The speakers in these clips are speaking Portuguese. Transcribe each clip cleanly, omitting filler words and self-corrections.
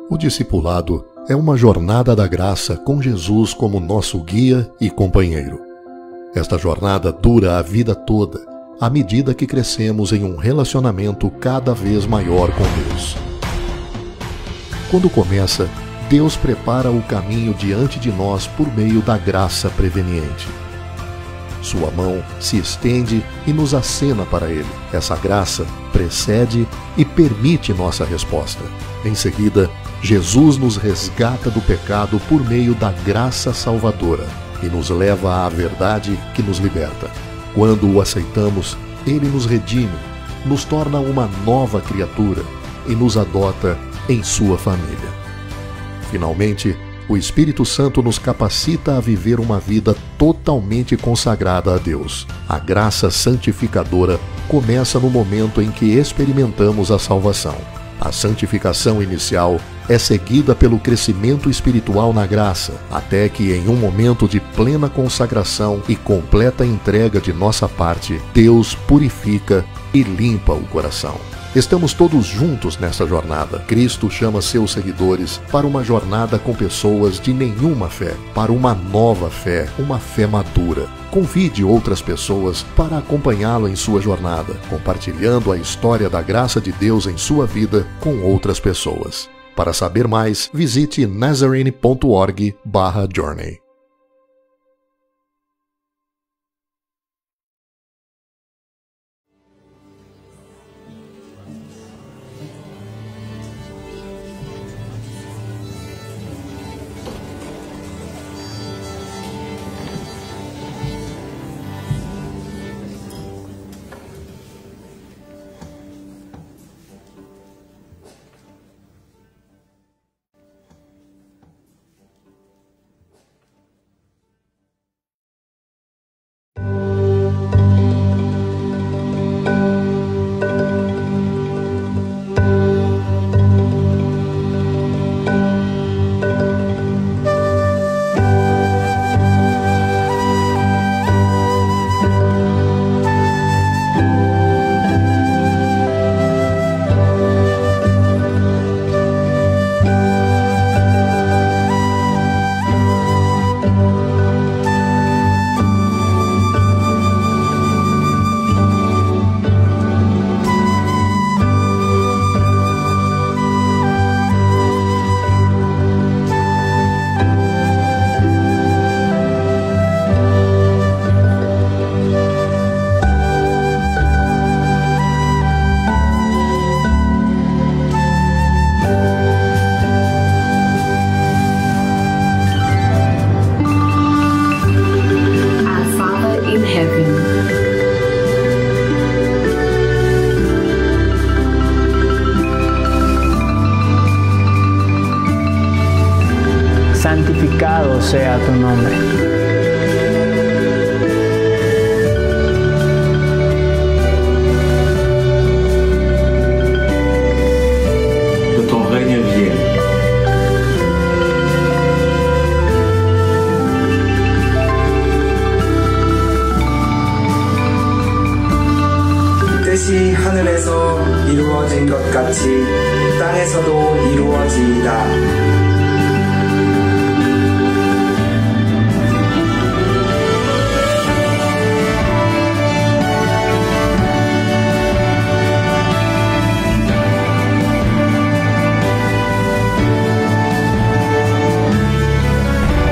O discipulado é uma jornada da graça com Jesus como nosso guia e companheiro. Esta jornada dura a vida toda, à medida que crescemos em um relacionamento cada vez maior com Deus. Quando começa, Deus prepara o caminho diante de nós por meio da graça preveniente. Sua mão se estende e nos acena para Ele. Essa graça precede e permite nossa resposta. Em seguida, Jesus nos resgata do pecado por meio da graça salvadora e nos leva à verdade que nos liberta. Quando o aceitamos, Ele nos redime, nos torna uma nova criatura e nos adota em sua família. Finalmente, o Espírito Santo nos capacita a viver uma vida totalmente consagrada a Deus. A graça santificadora começa no momento em que experimentamos a salvação. A santificação inicial é seguida pelo crescimento espiritual na graça, até que em um momento de plena consagração e completa entrega de nossa parte, Deus purifica e limpa o coração. Estamos todos juntos nessa jornada. Cristo chama seus seguidores para uma jornada com pessoas de nenhuma fé, para uma nova fé, uma fé madura. Convide outras pessoas para acompanhá-lo em sua jornada, compartilhando a história da graça de Deus em sua vida com outras pessoas. Para saber mais, visite nazarene.org/journey. Santificado sea tu nombre. Que ton règne vienne. 뜻이 하늘에서 이루어진 것 같이 땅에서도 이루어지이다.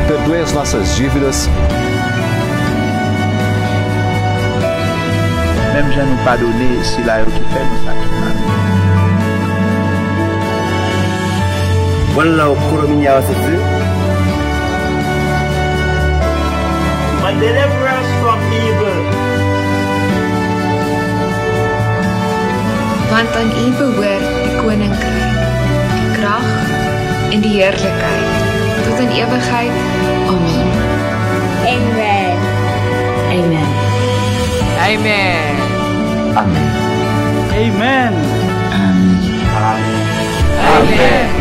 Perdoe as nossas dívidas. Même já nous pardonner si là qui fait nous sacrifier. 원라 오코로미야와세스. But deliver us from evil. Want aan U behoort die koninkryk, die krag en die heerlikheid tot in ewigheid. Amen. Amen. Amen. Amen. Amen. Amen. Amen. Amen.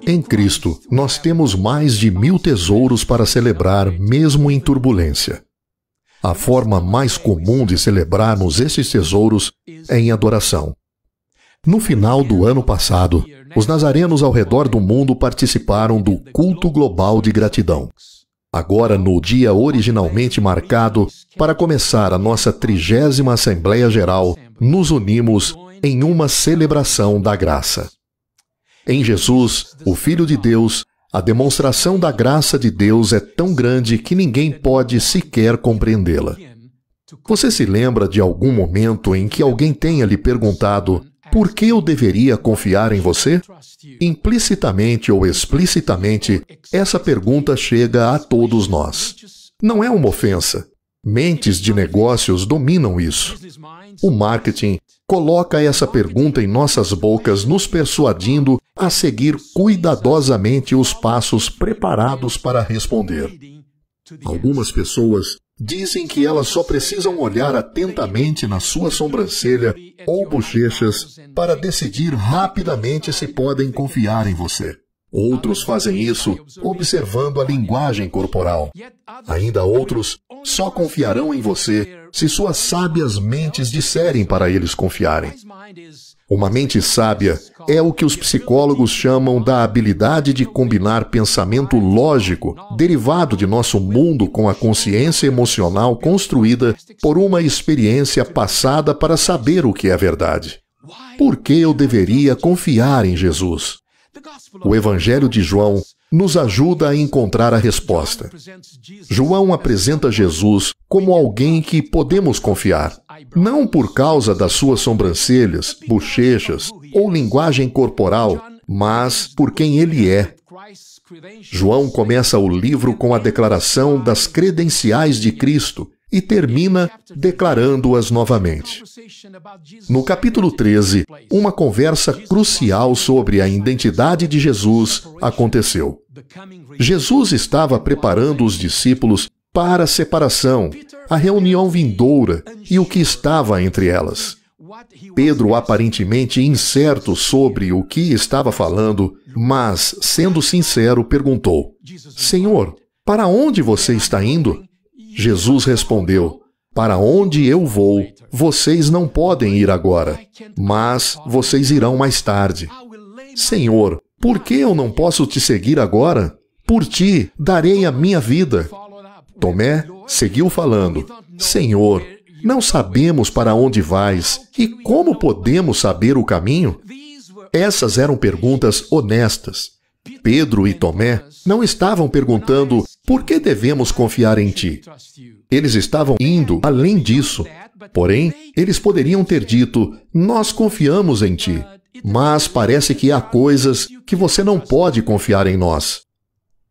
Em Cristo, nós temos mais de 1000 tesouros para celebrar, mesmo em turbulência. A forma mais comum de celebrarmos esses tesouros é em adoração. No final do ano passado, os nazarenos ao redor do mundo participaram do culto global de gratidão. Agora, no dia originalmente marcado para começar a nossa 30ª Assembleia Geral, nos unimos em uma celebração da graça. Em Jesus, o Filho de Deus, a demonstração da graça de Deus é tão grande que ninguém pode sequer compreendê-la. Você se lembra de algum momento em que alguém tenha lhe perguntado: por que eu deveria confiar em você? Implicitamente ou explicitamente, essa pergunta chega a todos nós. Não é uma ofensa. Mentes de negócios dominam isso. O marketing coloca essa pergunta em nossas bocas, nos persuadindo a seguir cuidadosamente os passos preparados para responder. Algumas pessoas dizem que elas só precisam olhar atentamente na sua sobrancelha ou bochechas para decidir rapidamente se podem confiar em você. Outros fazem isso observando a linguagem corporal. Ainda outros só confiarão em você se suas sábias mentes disserem para eles confiarem. Uma mente sábia é o que os psicólogos chamam da habilidade de combinar pensamento lógico, derivado de nosso mundo, com a consciência emocional construída por uma experiência passada para saber o que é verdade. Por que eu deveria confiar em Jesus? O Evangelho de João nos ajuda a encontrar a resposta. João apresenta Jesus como alguém que podemos confiar, não por causa das suas sobrancelhas, bochechas ou linguagem corporal, mas por quem ele é. João começa o livro com a declaração das credenciais de Cristo e termina declarando-as novamente. No capítulo 13, uma conversa crucial sobre a identidade de Jesus aconteceu. Jesus estava preparando os discípulos para a separação, a reunião vindoura e o que estava entre elas. Pedro, aparentemente incerto sobre o que estava falando, mas, sendo sincero, perguntou: Senhor, para onde você está indo? Jesus respondeu: para onde eu vou, vocês não podem ir agora, mas vocês irão mais tarde. Senhor, por que eu não posso te seguir agora? Por ti darei a minha vida. Tomé seguiu falando: Senhor, não sabemos para onde vais e como podemos saber o caminho? Essas eram perguntas honestas. Pedro e Tomé não estavam perguntando por que devemos confiar em ti. Eles estavam indo além disso. Porém, eles poderiam ter dito: nós confiamos em ti, mas parece que há coisas que você não pode confiar em nós.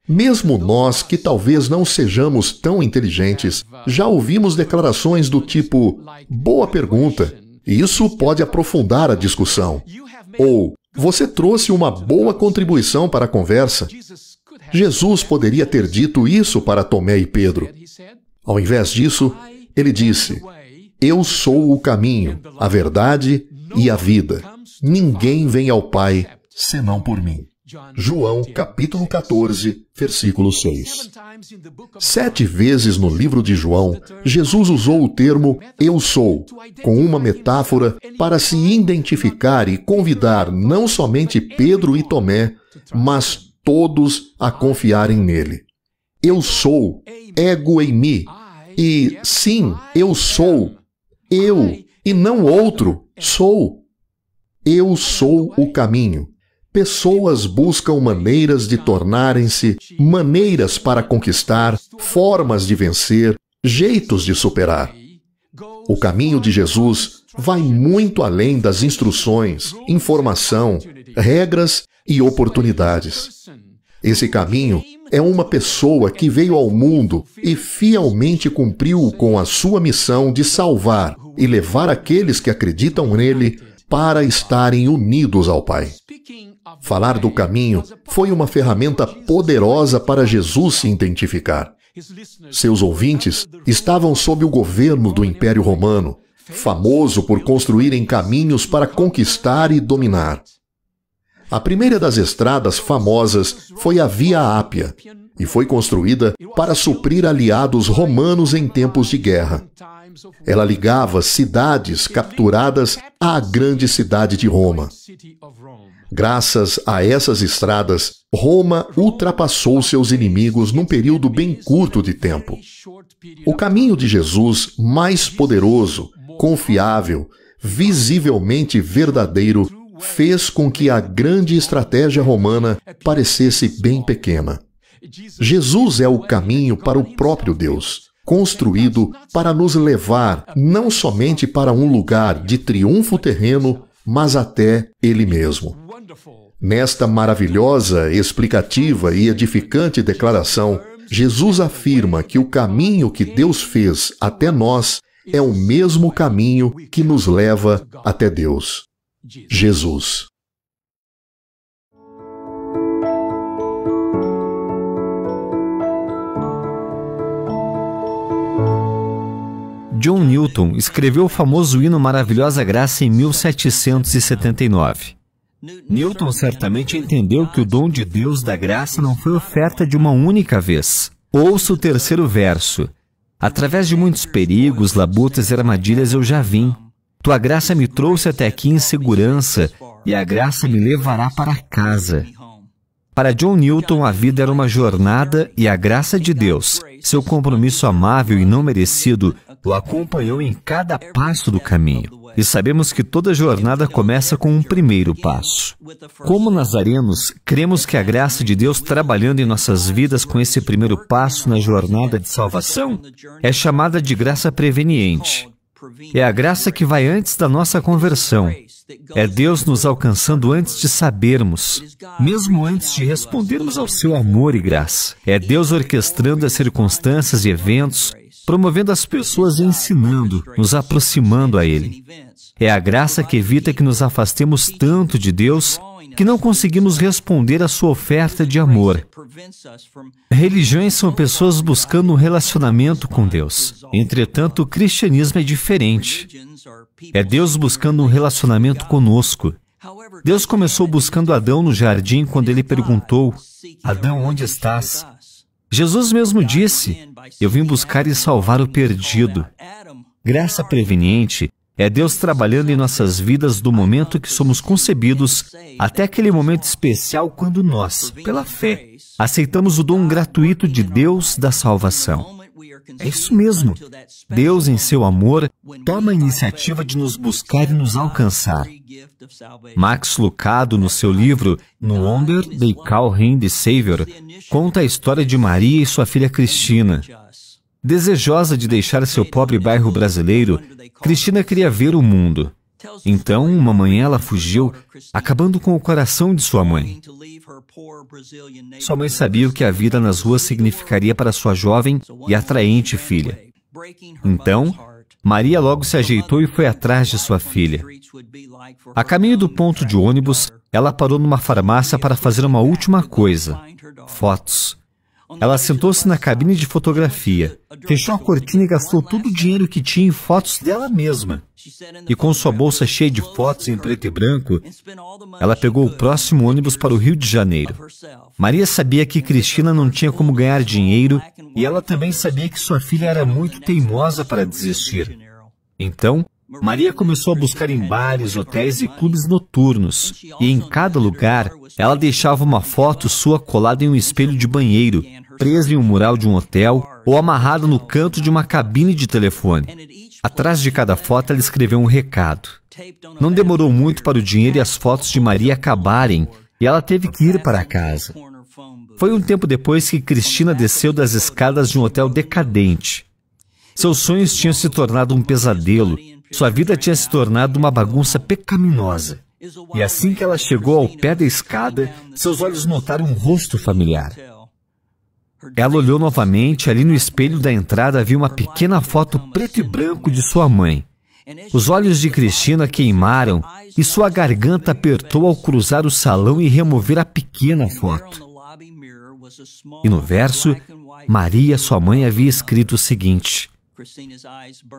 Mesmo nós, que talvez não sejamos tão inteligentes, já ouvimos declarações do tipo: boa pergunta, e isso pode aprofundar a discussão. Ou, você trouxe uma boa contribuição para a conversa. Jesus poderia ter dito isso para Tomé e Pedro. Ao invés disso, ele disse: eu sou o caminho, a verdade e a vida. Ninguém vem ao Pai senão por mim. João, capítulo 14, versículo 6. 7 vezes no livro de João, Jesus usou o termo eu sou, com uma metáfora para se identificar e convidar não somente Pedro e Tomé, mas todos a confiarem nele. Eu sou, ego eimi. E sim, eu sou. Eu, e não outro, sou. Eu sou o caminho. Pessoas buscam maneiras de tornarem-se, maneiras para conquistar, formas de vencer, jeitos de superar. O caminho de Jesus vai muito além das instruções, informação, regras e oportunidades. Esse caminho é uma pessoa que veio ao mundo e fielmente cumpriu com a sua missão de salvar e levar aqueles que acreditam nele para estarem unidos ao Pai. Falar do caminho foi uma ferramenta poderosa para Jesus se identificar. Seus ouvintes estavam sob o governo do Império Romano, famoso por construírem caminhos para conquistar e dominar. A primeira das estradas famosas foi a Via Ápia e foi construída para suprir aliados romanos em tempos de guerra. Ela ligava cidades capturadas à grande cidade de Roma. Graças a essas estradas, Roma ultrapassou seus inimigos num período bem curto de tempo. O caminho de Jesus, mais poderoso, confiável, visivelmente verdadeiro, fez com que a grande estratégia romana parecesse bem pequena. Jesus é o caminho para o próprio Deus, construído para nos levar não somente para um lugar de triunfo terreno, mas até Ele mesmo. Nesta maravilhosa, explicativa e edificante declaração, Jesus afirma que o caminho que Deus fez até nós é o mesmo caminho que nos leva até Deus. Jesus. John Newton escreveu o famoso hino Maravilhosa Graça em 1779. Newton certamente entendeu que o dom de Deus da graça não foi oferta de uma única vez. Ouça o terceiro verso. Através de muitos perigos, labutas e armadilhas eu já vim. Tua graça me trouxe até aqui em segurança, e a graça me levará para casa. Para John Newton, a vida era uma jornada e a graça de Deus, seu compromisso amável e não merecido, o acompanhou em cada passo do caminho. E sabemos que toda jornada começa com um primeiro passo. Como nazarenos, cremos que a graça de Deus trabalhando em nossas vidas com esse primeiro passo na jornada de salvação é chamada de graça preveniente. É a graça que vai antes da nossa conversão. É Deus nos alcançando antes de sabermos, mesmo antes de respondermos ao seu amor e graça. É Deus orquestrando as circunstâncias e eventos, promovendo as pessoas e ensinando, nos aproximando a Ele. É a graça que evita que nos afastemos tanto de Deus que não conseguimos responder à sua oferta de amor. Religiões são pessoas buscando um relacionamento com Deus. Entretanto, o cristianismo é diferente. É Deus buscando um relacionamento conosco. Deus começou buscando Adão no jardim quando ele perguntou: Adão, onde estás? Jesus mesmo disse: eu vim buscar e salvar o perdido. Graça preveniente é Deus trabalhando em nossas vidas do momento que somos concebidos até aquele momento especial quando nós, pela fé, aceitamos o dom gratuito de Deus da salvação. É isso mesmo. Deus, em seu amor, toma a iniciativa de nos buscar e nos alcançar. Max Lucado, no seu livro No Wonder They Call Him the Savior, conta a história de Maria e sua filha Cristina. Desejosa de deixar seu pobre bairro brasileiro, Cristina queria ver o mundo. Então, uma manhã ela fugiu, acabando com o coração de sua mãe. Sua mãe sabia o que a vida nas ruas significaria para sua jovem e atraente filha. Então, Maria logo se ajeitou e foi atrás de sua filha. A caminho do ponto de ônibus, ela parou numa farmácia para fazer uma última coisa: fotos. Ela sentou-se na cabine de fotografia, fechou a cortina e gastou todo o dinheiro que tinha em fotos dela mesma. E com sua bolsa cheia de fotos em preto e branco, ela pegou o próximo ônibus para o Rio de Janeiro. Maria sabia que Cristina não tinha como ganhar dinheiro e ela também sabia que sua filha era muito teimosa para desistir. Então, Maria começou a buscar em bares, hotéis e clubes noturnos, e em cada lugar, ela deixava uma foto sua colada em um espelho de banheiro, presa em um mural de um hotel ou amarrada no canto de uma cabine de telefone. Atrás de cada foto, ela escreveu um recado. Não demorou muito para o dinheiro e as fotos de Maria acabarem, e ela teve que ir para casa. Foi um tempo depois que Cristina desceu das escadas de um hotel decadente. Seus sonhos tinham se tornado um pesadelo. Sua vida tinha se tornado uma bagunça pecaminosa. E assim que ela chegou ao pé da escada, seus olhos notaram um rosto familiar. Ela olhou novamente, ali no espelho da entrada havia uma pequena foto preto e branco de sua mãe. Os olhos de Cristina queimaram e sua garganta apertou ao cruzar o salão e remover a pequena foto. E no verso, Maria, sua mãe, havia escrito o seguinte: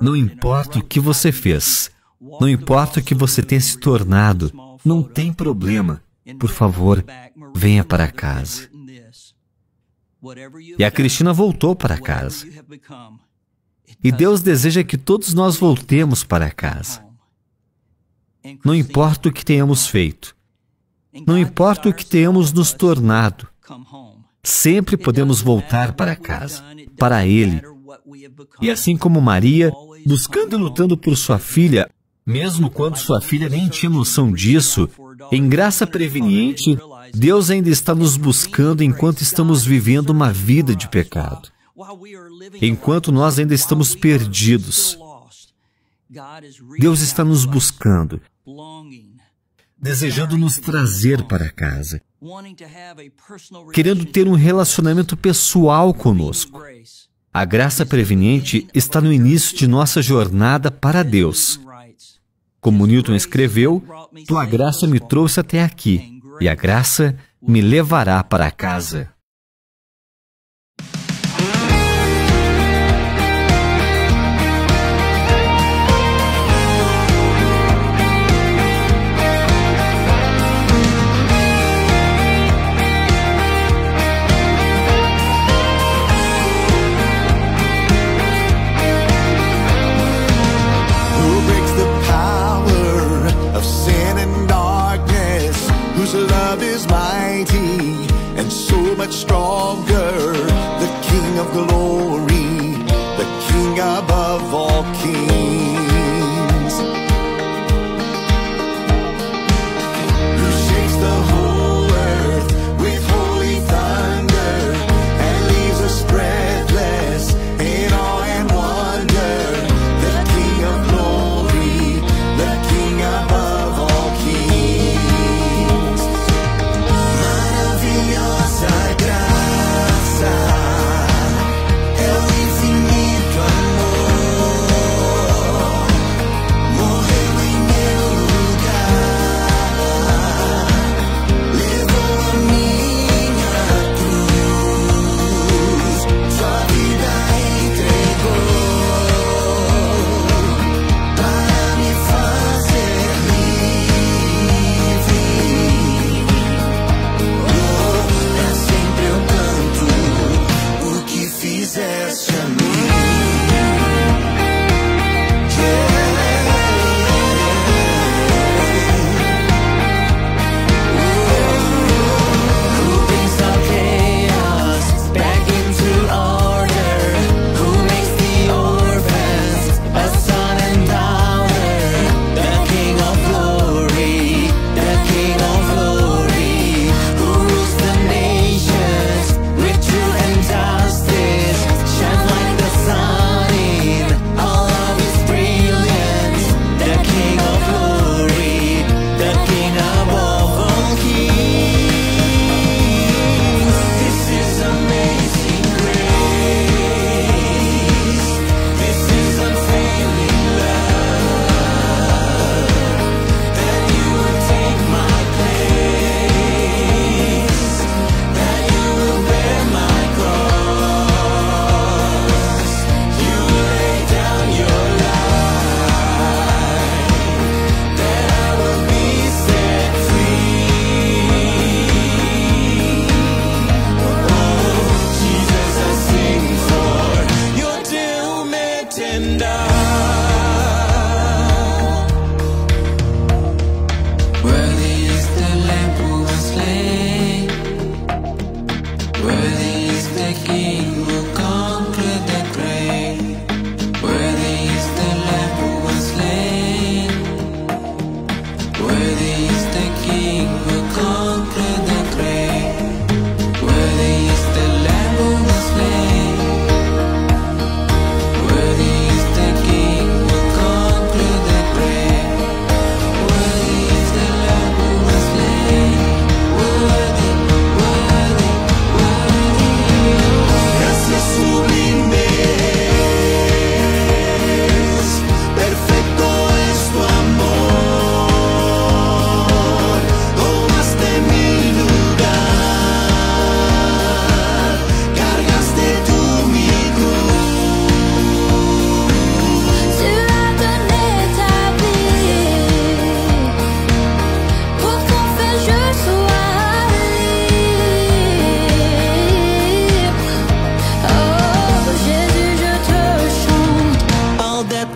não importa o que você fez, não importa o que você tenha se tornado, não tem problema. Por favor, venha para casa. E a Cristina voltou para casa. E Deus deseja que todos nós voltemos para casa. Não importa o que tenhamos feito, não importa o que tenhamos nos tornado, sempre podemos voltar para casa, para Ele. E assim como Maria, buscando e lutando por sua filha, mesmo quando sua filha nem tinha noção disso, em graça preveniente, Deus ainda está nos buscando enquanto estamos vivendo uma vida de pecado. Enquanto nós ainda estamos perdidos, Deus está nos buscando, desejando nos trazer para casa, querendo ter um relacionamento pessoal conosco. A graça preveniente está no início de nossa jornada para Deus. Como Newton escreveu, tua graça me trouxe até aqui, e a graça me levará para casa. Love is mighty and so much stronger. The King of glory, the King above all kings, who shakes the whole earth with holy thunder and leaves us breathless in awe and wonder. The King of glory, the King above all kings. The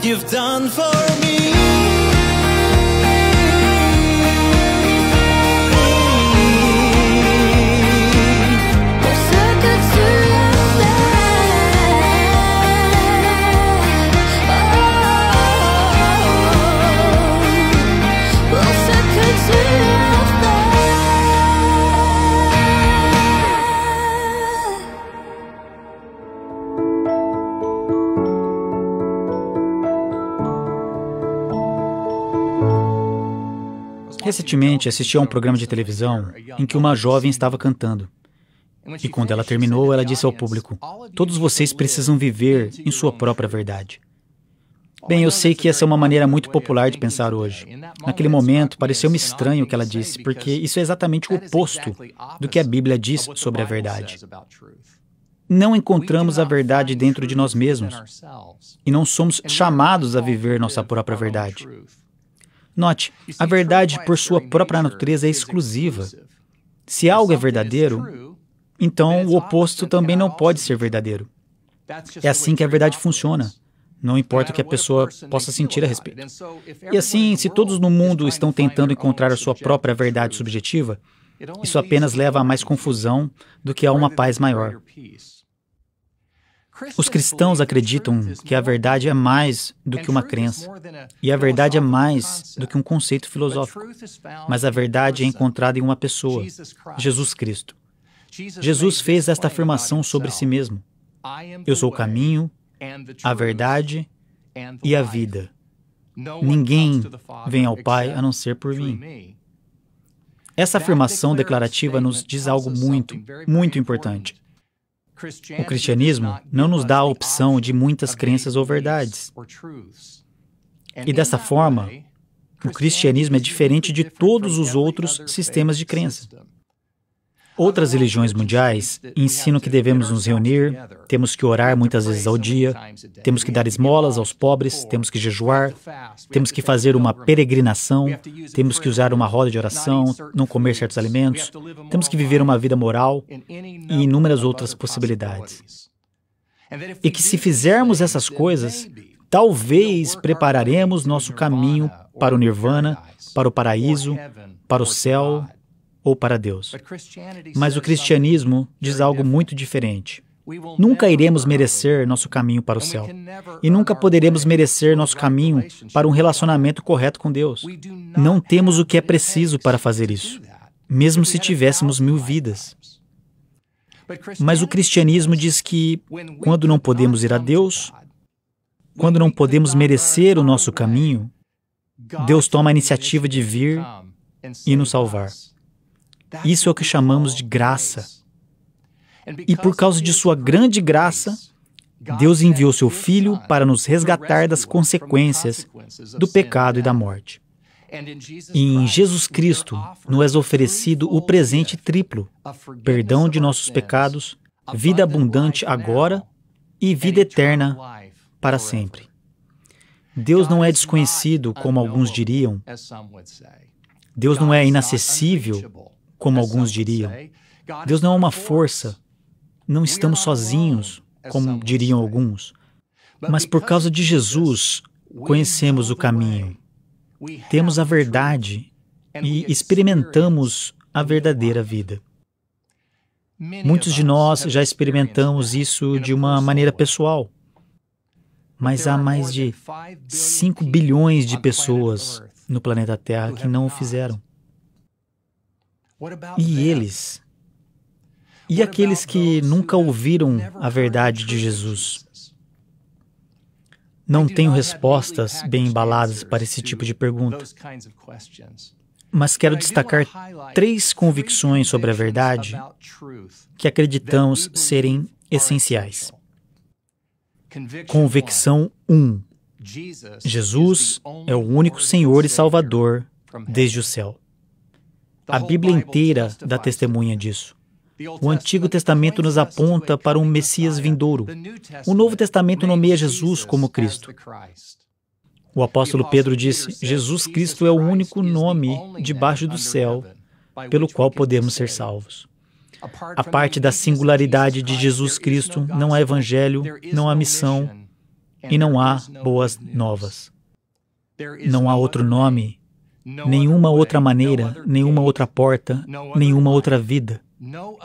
you've done for me. Recentemente assisti a um programa de televisão em que uma jovem estava cantando. E quando ela terminou, ela disse ao público: todos vocês precisam viver em sua própria verdade. Bem, eu sei que essa é uma maneira muito popular de pensar hoje. Naquele momento, pareceu-me estranho o que ela disse, porque isso é exatamente o oposto do que a Bíblia diz sobre a verdade. Não encontramos a verdade dentro de nós mesmos e não somos chamados a viver nossa própria verdade. Note, a verdade por sua própria natureza é exclusiva. Se algo é verdadeiro, então o oposto também não pode ser verdadeiro. É assim que a verdade funciona. Não importa o que a pessoa possa sentir a respeito. E assim, se todos no mundo estão tentando encontrar a sua própria verdade subjetiva, isso apenas leva a mais confusão do que a uma paz maior. Os cristãos acreditam que a verdade é mais do que uma crença, e a verdade é mais do que um conceito filosófico. Mas a verdade é encontrada em uma pessoa, Jesus Cristo. Jesus fez esta afirmação sobre si mesmo: eu sou o caminho, a verdade e a vida. Ninguém vem ao Pai a não ser por mim. Essa afirmação declarativa nos diz algo muito, muito importante. O cristianismo não nos dá a opção de muitas crenças ou verdades. E dessa forma, o cristianismo é diferente de todos os outros sistemas de crença. Outras religiões mundiais ensinam que devemos nos reunir, temos que orar muitas vezes ao dia, temos que dar esmolas aos pobres, temos que jejuar, temos que fazer uma peregrinação, temos que usar uma roda de oração, não comer certos alimentos, temos que viver uma vida moral e inúmeras outras possibilidades. E que se fizermos essas coisas, talvez prepararemos nosso caminho para o nirvana, para o paraíso, para o céu ou para Deus. Mas o cristianismo diz algo muito diferente. Nunca iremos merecer nosso caminho para o céu. E nunca poderemos merecer nosso caminho para um relacionamento correto com Deus. Não temos o que é preciso para fazer isso, mesmo se tivéssemos 1000 vidas. Mas o cristianismo diz que, quando não podemos ir a Deus, quando não podemos merecer o nosso caminho, Deus toma a iniciativa de vir e nos salvar. Isso é o que chamamos de graça. E por causa de sua grande graça, Deus enviou seu Filho para nos resgatar das consequências do pecado e da morte. E em Jesus Cristo nos é oferecido o presente triplo: perdão de nossos pecados, vida abundante agora e vida eterna para sempre. Deus não é desconhecido, como alguns diriam. Deus não é inacessível, como alguns diriam. Deus não é uma força. Não estamos sozinhos, como diriam alguns. Mas por causa de Jesus, conhecemos o caminho. Temos a verdade e experimentamos a verdadeira vida. Muitos de nós já experimentamos isso de uma maneira pessoal. Mas há mais de 5 bilhões de pessoas no planeta Terra que não o fizeram. E eles? E aqueles que nunca ouviram a verdade de Jesus? Não tenho respostas bem embaladas para esse tipo de pergunta. Mas quero destacar 3 convicções sobre a verdade que acreditamos serem essenciais. Convicção 1. Jesus é o único Senhor e Salvador desde o céu. A Bíblia inteira dá testemunha disso. O Antigo Testamento nos aponta para um Messias vindouro. O Novo Testamento nomeia Jesus como Cristo. O apóstolo Pedro disse: Jesus Cristo é o único nome debaixo do céu pelo qual podemos ser salvos. A parte da singularidade de Jesus Cristo, não há evangelho, não há missão e não há boas novas. Não há outro nome, nenhuma outra maneira, nenhuma outra porta, nenhuma outra vida,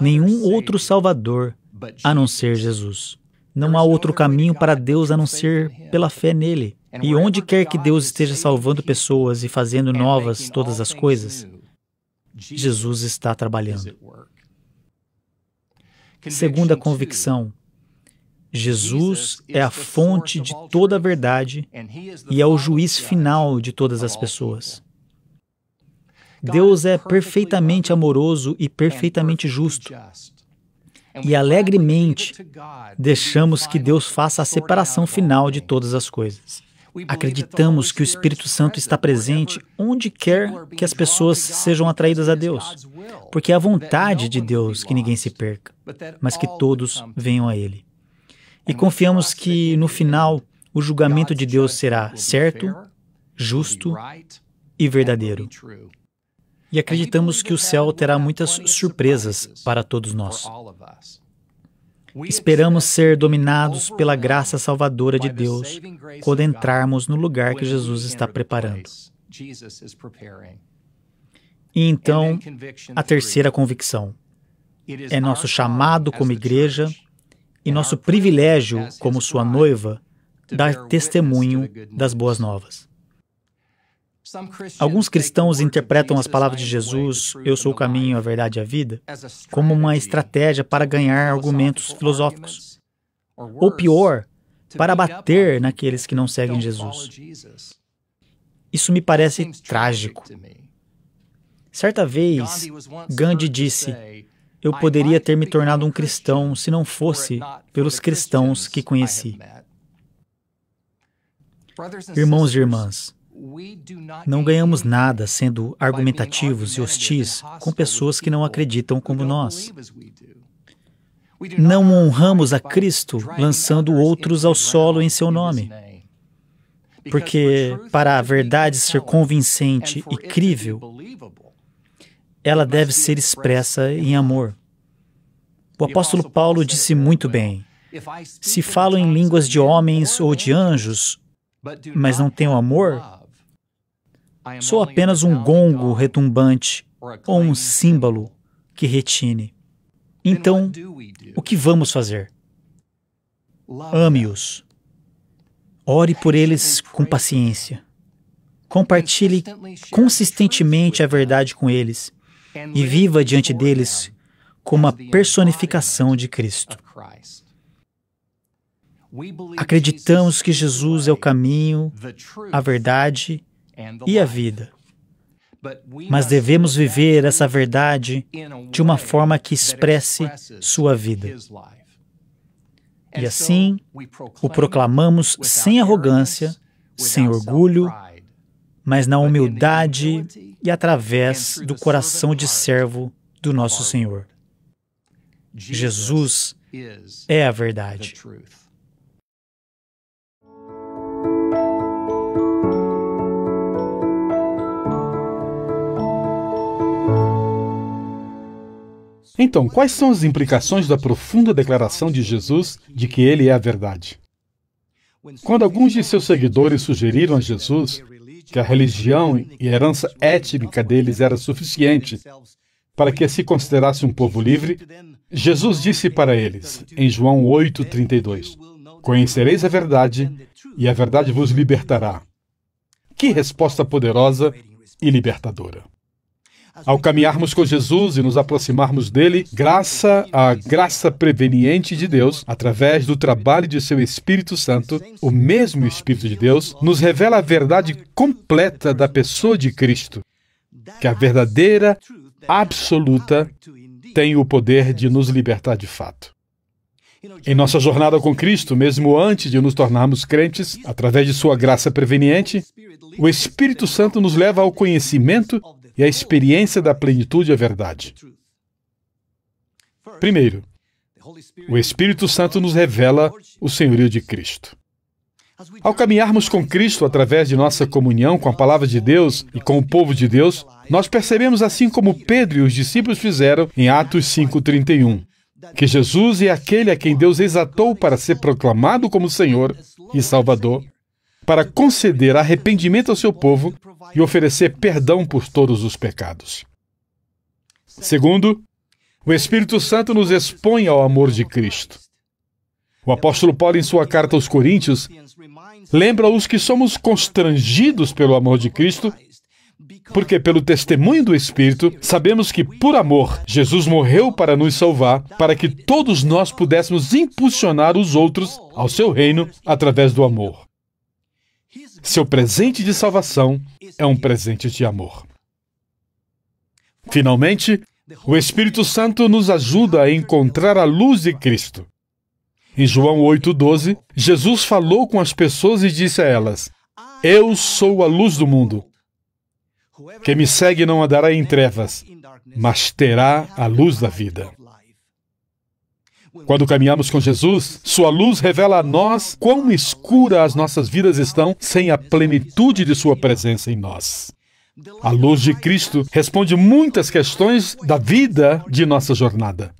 nenhum outro Salvador a não ser Jesus. Não há outro caminho para Deus a não ser pela fé nele. E onde quer que Deus esteja salvando pessoas e fazendo novas todas as coisas, Jesus está trabalhando. Segunda convicção: Jesus é a fonte de toda a verdade e é o juiz final de todas as pessoas. Deus é perfeitamente amoroso e perfeitamente justo. E alegremente deixamos que Deus faça a separação final de todas as coisas. Acreditamos que o Espírito Santo está presente onde quer que as pessoas sejam atraídas a Deus, porque é a vontade de Deus que ninguém se perca, mas que todos venham a Ele. E confiamos que, no final, o julgamento de Deus será certo, justo e verdadeiro. E acreditamos que o céu terá muitas surpresas para todos nós. Esperamos ser dominados pela graça salvadora de Deus quando entrarmos no lugar que Jesus está preparando. E então, a terceira convicção: é nosso chamado como igreja e nosso privilégio como sua noiva dar testemunho das boas novas. Alguns cristãos interpretam as palavras de Jesus, "Eu sou o caminho, a verdade e a vida", como uma estratégia para ganhar argumentos filosóficos. Ou pior, para bater naqueles que não seguem Jesus. Isso me parece trágico. Certa vez, Gandhi disse: "Eu poderia ter me tornado um cristão se não fosse pelos cristãos que conheci." Irmãos e irmãs, não ganhamos nada sendo argumentativos e hostis com pessoas que não acreditam como nós. Não honramos a Cristo lançando outros ao solo em seu nome. Porque, para a verdade ser convincente e crível, ela deve ser expressa em amor. O apóstolo Paulo disse muito bem: "Se falo em línguas de homens ou de anjos, mas não tenho amor, sou apenas um gongo retumbante ou um símbolo que retine." Então, o que vamos fazer? Ame-os. Ore por eles com paciência. Compartilhe consistentemente a verdade com eles e viva diante deles como a personificação de Cristo. Acreditamos que Jesus é o caminho, a verdade e a vida. Mas devemos viver essa verdade de uma forma que expresse sua vida. E assim, o proclamamos sem arrogância, sem orgulho, mas na humildade e através do coração de servo do nosso Senhor. Jesus é a verdade. Então, quais são as implicações da profunda declaração de Jesus de que Ele é a verdade? Quando alguns de seus seguidores sugeriram a Jesus que a religião e a herança étnica deles era suficiente para que se considerasse um povo livre, Jesus disse para eles, em João 8:32, "Conhecereis a verdade, e a verdade vos libertará." Que resposta poderosa e libertadora! Ao caminharmos com Jesus e nos aproximarmos dele, graças à graça preveniente de Deus, através do trabalho de seu Espírito Santo, o mesmo Espírito de Deus nos revela a verdade completa da pessoa de Cristo, que a verdadeira, absoluta, tem o poder de nos libertar de fato. Em nossa jornada com Cristo, mesmo antes de nos tornarmos crentes, através de sua graça preveniente, o Espírito Santo nos leva ao conhecimento e a experiência da plenitude da verdade. Primeiro, o Espírito Santo nos revela o senhorio de Cristo. Ao caminharmos com Cristo através de nossa comunhão com a Palavra de Deus e com o povo de Deus, nós percebemos, assim como Pedro e os discípulos fizeram em Atos 5:31, que Jesus é aquele a quem Deus exaltou para ser proclamado como Senhor e Salvador, para conceder arrependimento ao seu povo e oferecer perdão por todos os pecados. Segundo, o Espírito Santo nos expõe ao amor de Cristo. O apóstolo Paulo, em sua carta aos Coríntios, lembra-os que somos constrangidos pelo amor de Cristo, porque pelo testemunho do Espírito, sabemos que, por amor, Jesus morreu para nos salvar, para que todos nós pudéssemos impulsionar os outros ao seu reino através do amor. Seu presente de salvação é um presente de amor. Finalmente, o Espírito Santo nos ajuda a encontrar a luz de Cristo. Em João 8,12, Jesus falou com as pessoas e disse a elas: Eu sou a luz do mundo. Quem me segue não andará em trevas, mas terá a luz da vida. Quando caminhamos com Jesus, sua luz revela a nós quão escuras as nossas vidas estão sem a plenitude de sua presença em nós. A luz de Cristo responde muitas questões da vida de nossa jornada.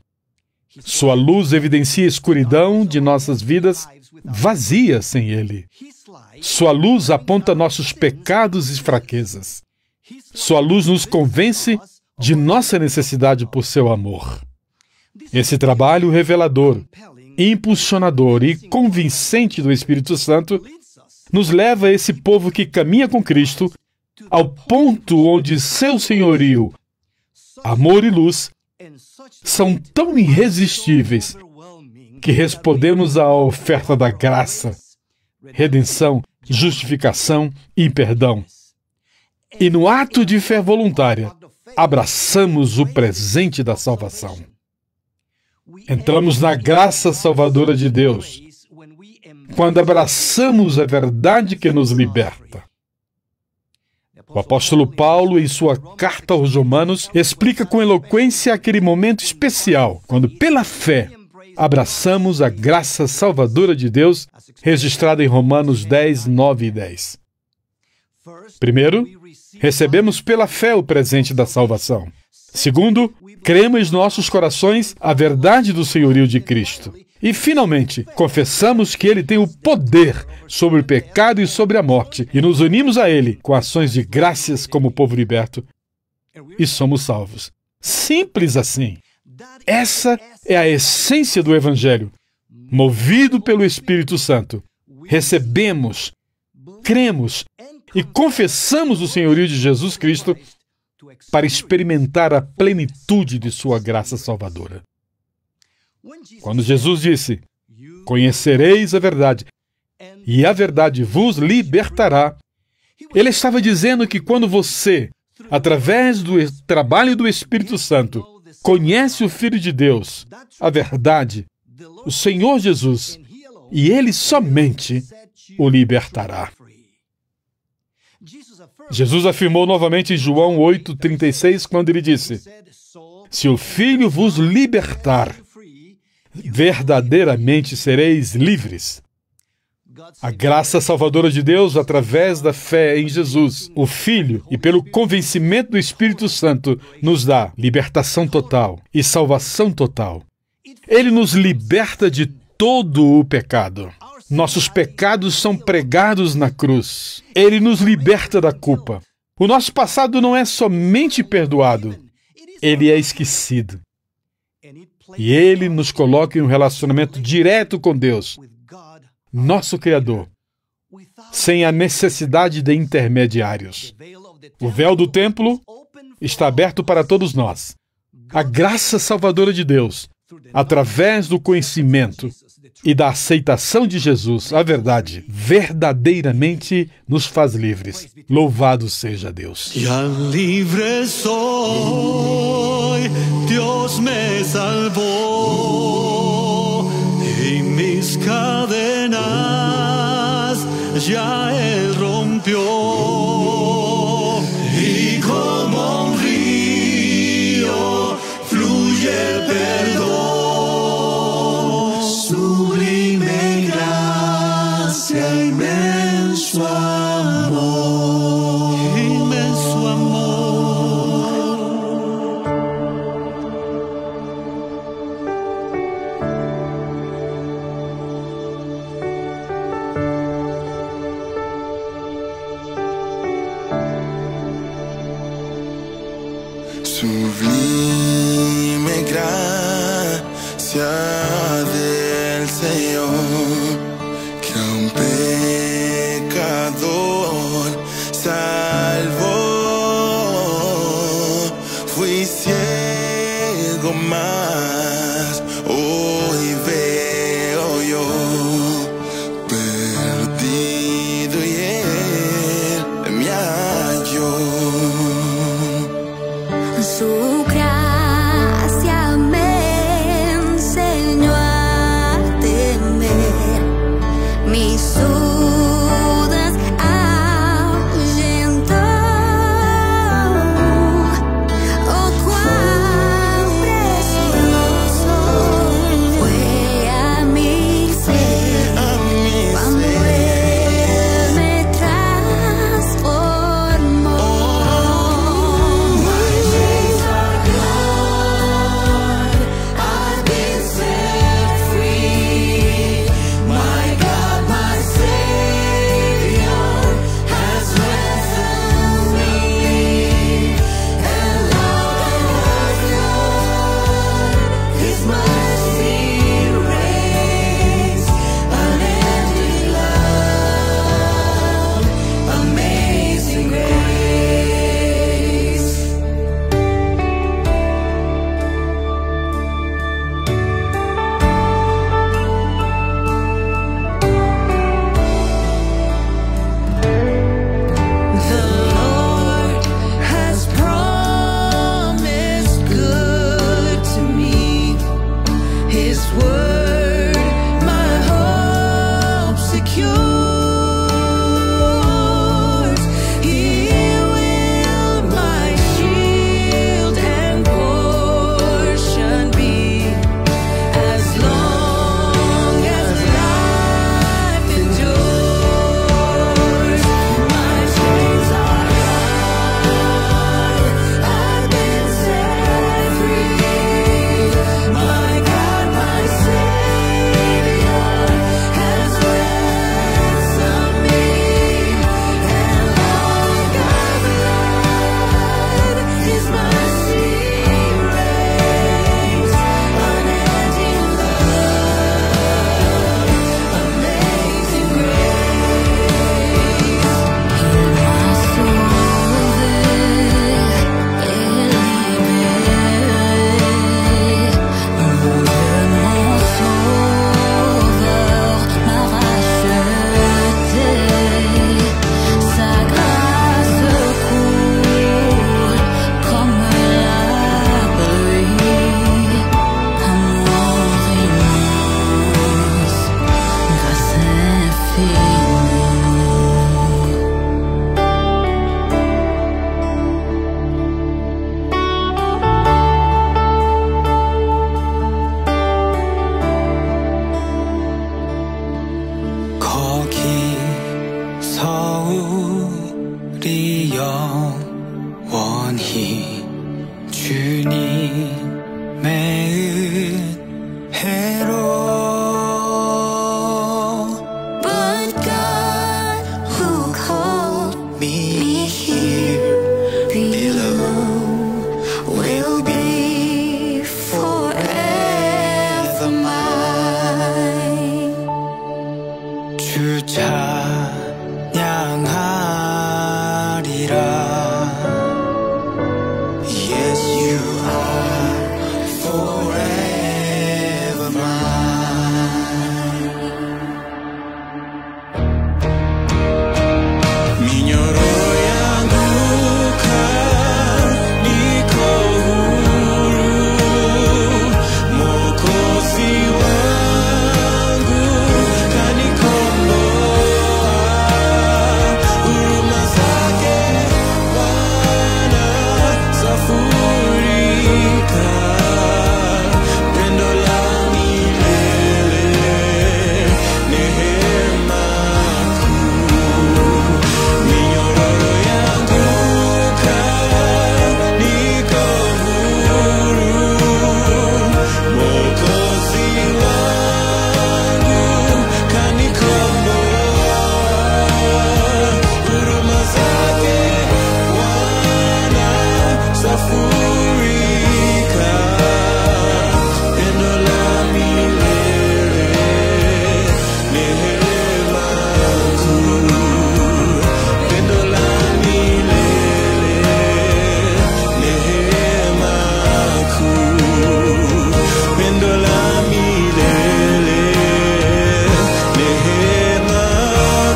Sua luz evidencia a escuridão de nossas vidas vazias sem Ele. Sua luz aponta nossos pecados e fraquezas. Sua luz nos convence de nossa necessidade por seu amor. Esse trabalho revelador, impulsionador e convincente do Espírito Santo nos leva a esse povo que caminha com Cristo ao ponto onde seu senhorio, amor e luz são tão irresistíveis que respondemos à oferta da graça, redenção, justificação e perdão. E no ato de fé voluntária, abraçamos o presente da salvação. Entramos na graça salvadora de Deus quando abraçamos a verdade que nos liberta. O apóstolo Paulo, em sua carta aos Romanos, explica com eloquência aquele momento especial, quando, pela fé, abraçamos a graça salvadora de Deus, registrada em Romanos 10, 9 e 10. Primeiro, recebemos pela fé o presente da salvação. Segundo, cremos em nossos corações a verdade do senhorio de Cristo. E, finalmente, confessamos que Ele tem o poder sobre o pecado e sobre a morte, e nos unimos a Ele com ações de graças como povo liberto, e somos salvos. Simples assim. Essa é a essência do Evangelho. Movido pelo Espírito Santo, recebemos, cremos e confessamos o senhorio de Jesus Cristo para experimentar a plenitude de sua graça salvadora. Quando Jesus disse: "Conhecereis a verdade, e a verdade vos libertará", Ele estava dizendo que quando você, através do trabalho do Espírito Santo, conhece o Filho de Deus, a verdade, o Senhor Jesus, e Ele somente o libertará. Jesus afirmou novamente em João 8,36, quando Ele disse: "Se o Filho vos libertar, verdadeiramente sereis livres." A graça salvadora de Deus, através da fé em Jesus, o Filho, e pelo convencimento do Espírito Santo, nos dá libertação total e salvação total. Ele nos liberta de todo o pecado. Nossos pecados são pregados na cruz. Ele nos liberta da culpa. O nosso passado não é somente perdoado, ele é esquecido. E Ele nos coloca em um relacionamento direto com Deus, nosso Criador, sem a necessidade de intermediários. O véu do templo está aberto para todos nós. A graça salvadora de Deus, através do conhecimento e da aceitação de Jesus, a verdade, verdadeiramente nos faz livres. Louvado seja Deus. Ya libre soy, Dios me salvó, y mis cadenas ya Él rompió, y como un río fluye el perdón, sublime gracia, inmenso amor, inmenso amor. Yes, you are forever mine. Minhoro yanguka niko huru, Mwokozi wangu kanikomboa, huruma zake Bwana zafurika, pendo la milele, neema kuu. Minyororo yanguka, niko huru, Mwokozi wangu kanikomboa, huruma zake Bwana zafurika, pendo la milele, neema kuu, pendo la milele, neema kuu, pendo la milele, neema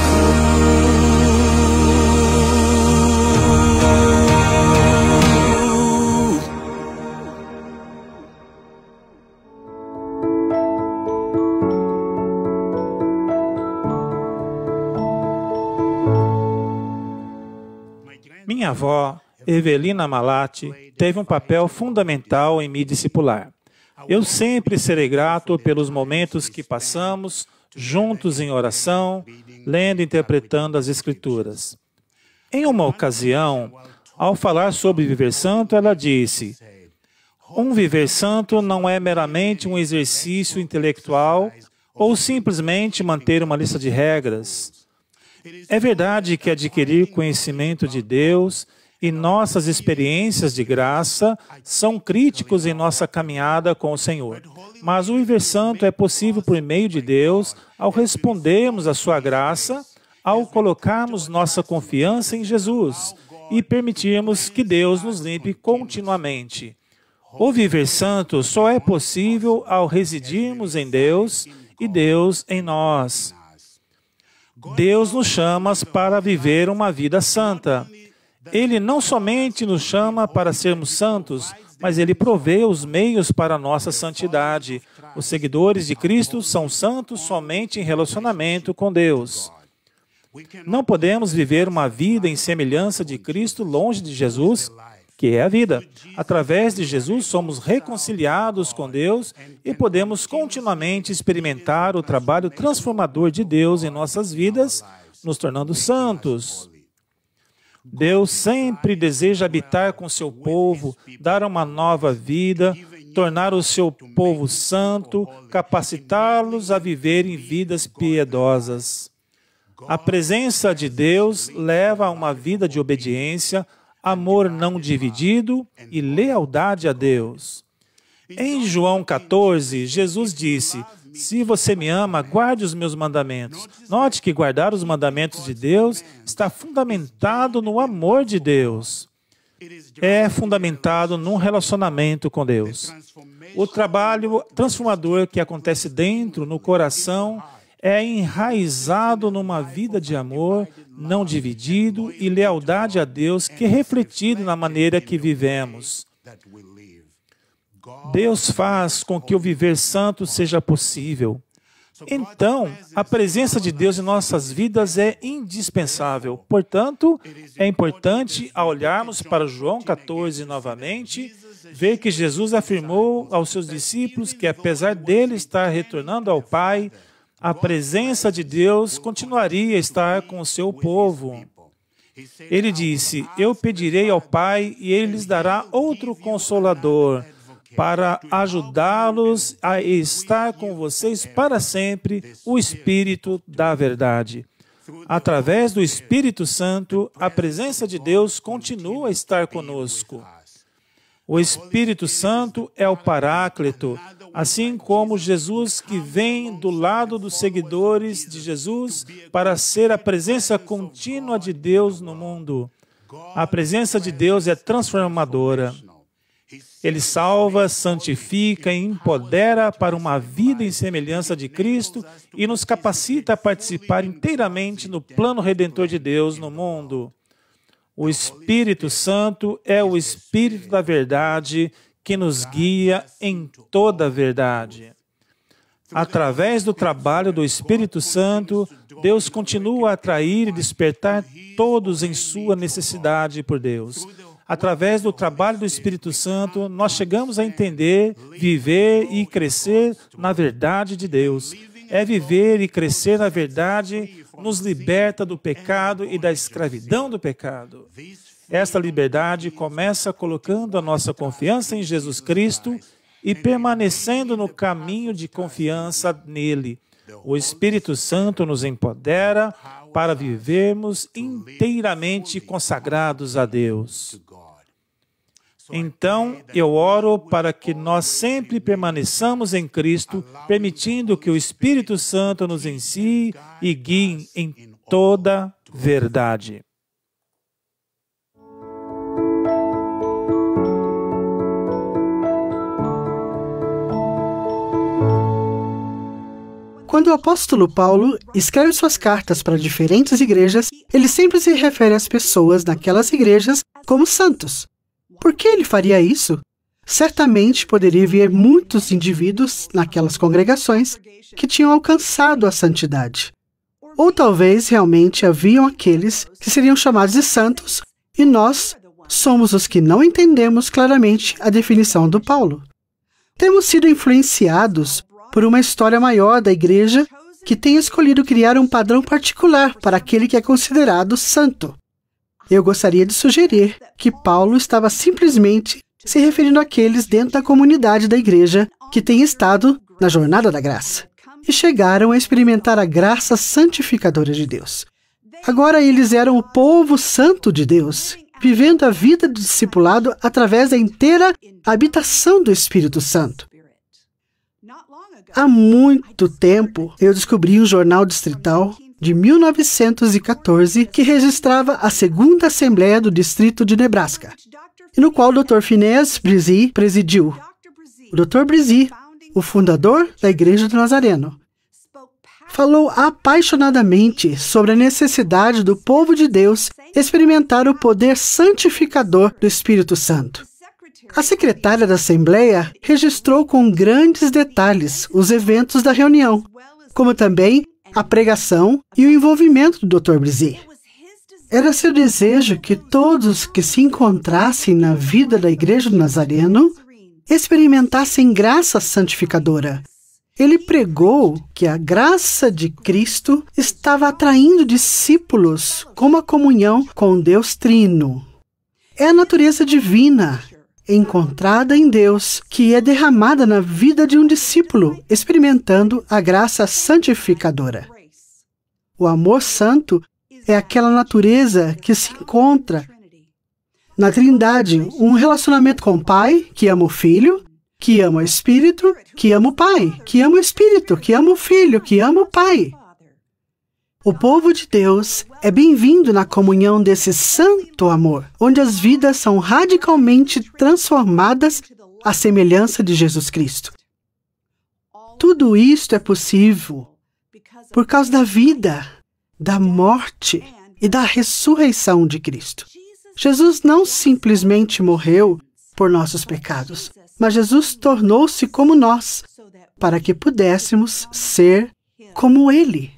kuu. Minha avó, Evelina Malatti, teve um papel fundamental em me discipular. Eu sempre serei grato pelos momentos que passamos juntos em oração, lendo e interpretando as Escrituras. Em uma ocasião, ao falar sobre viver santo, ela disse: um viver santo não é meramente um exercício intelectual ou simplesmente manter uma lista de regras. É verdade que adquirir conhecimento de Deus e nossas experiências de graça são críticos em nossa caminhada com o Senhor. Mas o viver santo é possível por meio de Deus ao respondermos à sua graça, ao colocarmos nossa confiança em Jesus e permitirmos que Deus nos limpe continuamente. O viver santo só é possível ao residirmos em Deus e Deus em nós. Deus nos chama para viver uma vida santa. Ele não somente nos chama para sermos santos, mas Ele provê os meios para a nossa santidade. Os seguidores de Cristo são santos somente em relacionamento com Deus. Não podemos viver uma vida em semelhança de Cristo longe de Jesus, que é a vida. Através de Jesus somos reconciliados com Deus e podemos continuamente experimentar o trabalho transformador de Deus em nossas vidas, nos tornando santos. Deus sempre deseja habitar com seu povo, dar uma nova vida, tornar o seu povo santo, capacitá-los a viver em vidas piedosas. A presença de Deus leva a uma vida de obediência, amor não dividido e lealdade a Deus. Em João 14, Jesus disse: se você me ama, guarde os meus mandamentos. Note que guardar os mandamentos de Deus está fundamentado no amor de Deus. É fundamentado num relacionamento com Deus. O trabalho transformador que acontece dentro, no coração, é enraizado numa vida de amor, não dividido, e lealdade a Deus, que é refletido na maneira que vivemos. Deus faz com que o viver santo seja possível. Então, a presença de Deus em nossas vidas é indispensável. Portanto, é importante, ao olharmos para João 14 novamente, ver que Jesus afirmou aos seus discípulos que, apesar dele estar retornando ao Pai, a presença de Deus continuaria a estar com o seu povo. Ele disse: eu pedirei ao Pai e Ele lhes dará outro Consolador, para ajudá-los a estar com vocês para sempre, o Espírito da Verdade. Através do Espírito Santo, a presença de Deus continua a estar conosco. O Espírito Santo é o Paráclito, assim como Jesus que vem do lado dos seguidores de Jesus para ser a presença contínua de Deus no mundo. A presença de Deus é transformadora. Ele salva, santifica e empodera para uma vida em semelhança de Cristo e nos capacita a participar inteiramente no plano redentor de Deus no mundo. O Espírito Santo é o Espírito da verdade que nos guia em toda a verdade. Através do trabalho do Espírito Santo, Deus continua a atrair e despertar todos em sua necessidade por Deus. Através do trabalho do Espírito Santo, nós chegamos a entender, viver e crescer na verdade de Deus. É viver e crescer na verdade nos liberta do pecado e da escravidão do pecado. Esta liberdade começa colocando a nossa confiança em Jesus Cristo e permanecendo no caminho de confiança nele. O Espírito Santo nos empodera para vivermos inteiramente consagrados a Deus. Então, eu oro para que nós sempre permaneçamos em Cristo, permitindo que o Espírito Santo nos ensine e guie em toda verdade. Quando o apóstolo Paulo escreve suas cartas para diferentes igrejas, ele sempre se refere às pessoas naquelas igrejas como santos. Por que ele faria isso? Certamente poderia haver muitos indivíduos naquelas congregações que tinham alcançado a santidade. Ou talvez realmente haviam aqueles que seriam chamados de santos e nós somos os que não entendemos claramente a definição do Paulo. Temos sido influenciados por uma história maior da igreja que tem escolhido criar um padrão particular para aquele que é considerado santo. Eu gostaria de sugerir que Paulo estava simplesmente se referindo àqueles dentro da comunidade da igreja que têm estado na jornada da graça e chegaram a experimentar a graça santificadora de Deus. Agora eles eram o povo santo de Deus, vivendo a vida do discipulado através da inteira habitação do Espírito Santo. Há muito tempo, eu descobri um jornal distrital de 1914 que registrava a segunda Assembleia do Distrito de Nebraska, e no qual o Dr. Phineas Bresee presidiu. O Dr. Bresee, o fundador da Igreja do Nazareno, falou apaixonadamente sobre a necessidade do povo de Deus experimentar o poder santificador do Espírito Santo. A secretária da Assembleia registrou com grandes detalhes os eventos da reunião, como também a pregação e o envolvimento do Dr. Bresee. Era seu desejo que todos que se encontrassem na vida da Igreja do Nazareno experimentassem graça santificadora. Ele pregou que a graça de Cristo estava atraindo discípulos como a comunhão com Deus Trino. É a natureza divina encontrada em Deus que é derramada na vida de um discípulo, experimentando a graça santificadora. O amor santo é aquela natureza que se encontra na Trindade, um relacionamento com o Pai, que ama o Filho, que ama o Espírito, que ama o Pai, que ama o Espírito, que ama o Filho, que ama o Pai. O povo de Deus é bem-vindo na comunhão desse santo amor, onde as vidas são radicalmente transformadas à semelhança de Jesus Cristo. Tudo isto é possível por causa da vida, da morte e da ressurreição de Cristo. Jesus não simplesmente morreu por nossos pecados, mas Jesus tornou-se como nós, para que pudéssemos ser como Ele.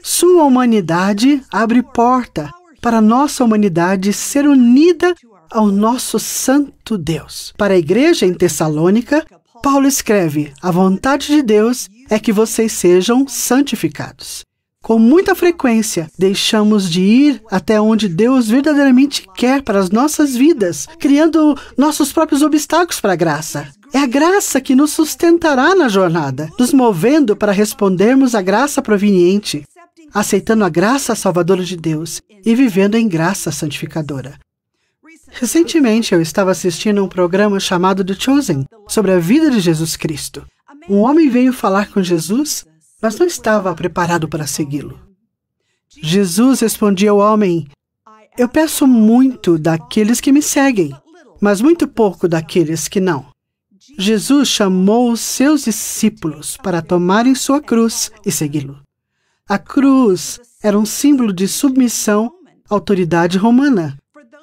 Sua humanidade abre porta para a nossa humanidade ser unida ao nosso santo Deus. Para a igreja em Tessalônica, Paulo escreve: a vontade de Deus é que vocês sejam santificados. Com muita frequência, deixamos de ir até onde Deus verdadeiramente quer para as nossas vidas, criando nossos próprios obstáculos para a graça. É a graça que nos sustentará na jornada, nos movendo para respondermos à graça proveniente, aceitando a graça salvadora de Deus e vivendo em graça santificadora. Recentemente, eu estava assistindo a um programa chamado The Chosen, sobre a vida de Jesus Cristo. Um homem veio falar com Jesus, mas não estava preparado para segui-lo. Jesus respondia ao homem: eu peço muito daqueles que me seguem, mas muito pouco daqueles que não. Jesus chamou os seus discípulos para tomarem sua cruz e segui-lo. A cruz era um símbolo de submissão à autoridade romana.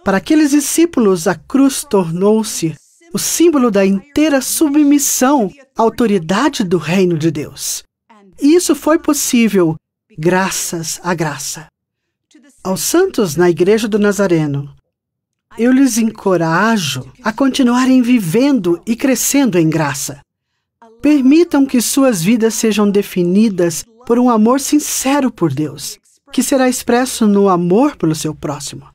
Para aqueles discípulos, a cruz tornou-se o símbolo da inteira submissão à autoridade do reino de Deus. E isso foi possível graças à graça. Aos santos na Igreja do Nazareno, eu lhes encorajo a continuarem vivendo e crescendo em graça. Permitam que suas vidas sejam definidas por um amor sincero por Deus, que será expresso no amor pelo seu próximo.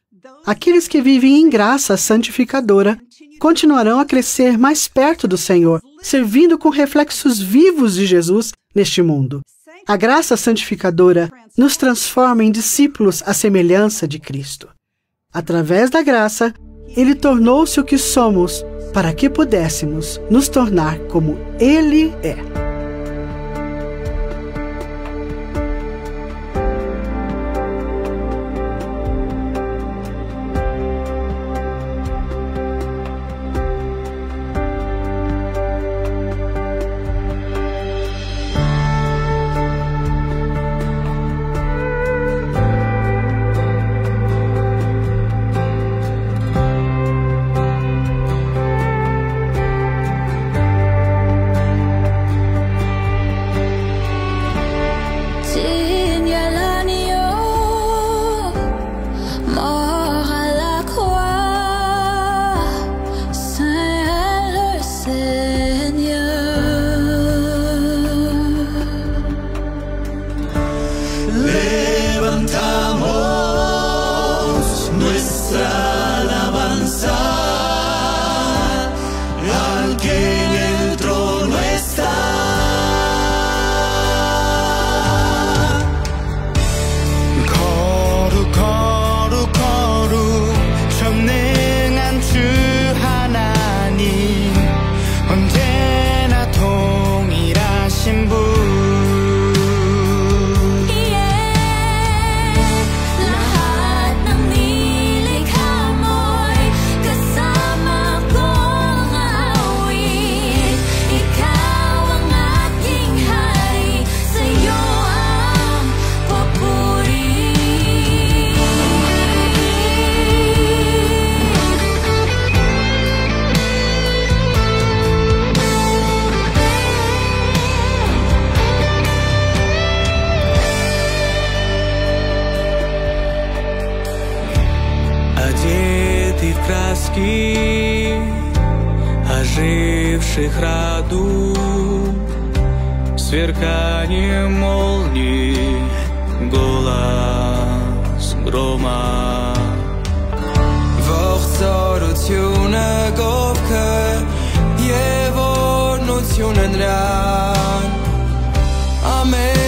Aqueles que vivem em graça santificadora continuarão a crescer mais perto do Senhor, servindo com reflexos vivos de Jesus neste mundo. A graça santificadora nos transforma em discípulos à semelhança de Cristo. Através da graça, Ele tornou-se o que somos, para que pudéssemos nos tornar como Ele é. краски оживших роду, сверкание молний, голос грома. Вохцорутюна говка, его нутюна дрян. Amen.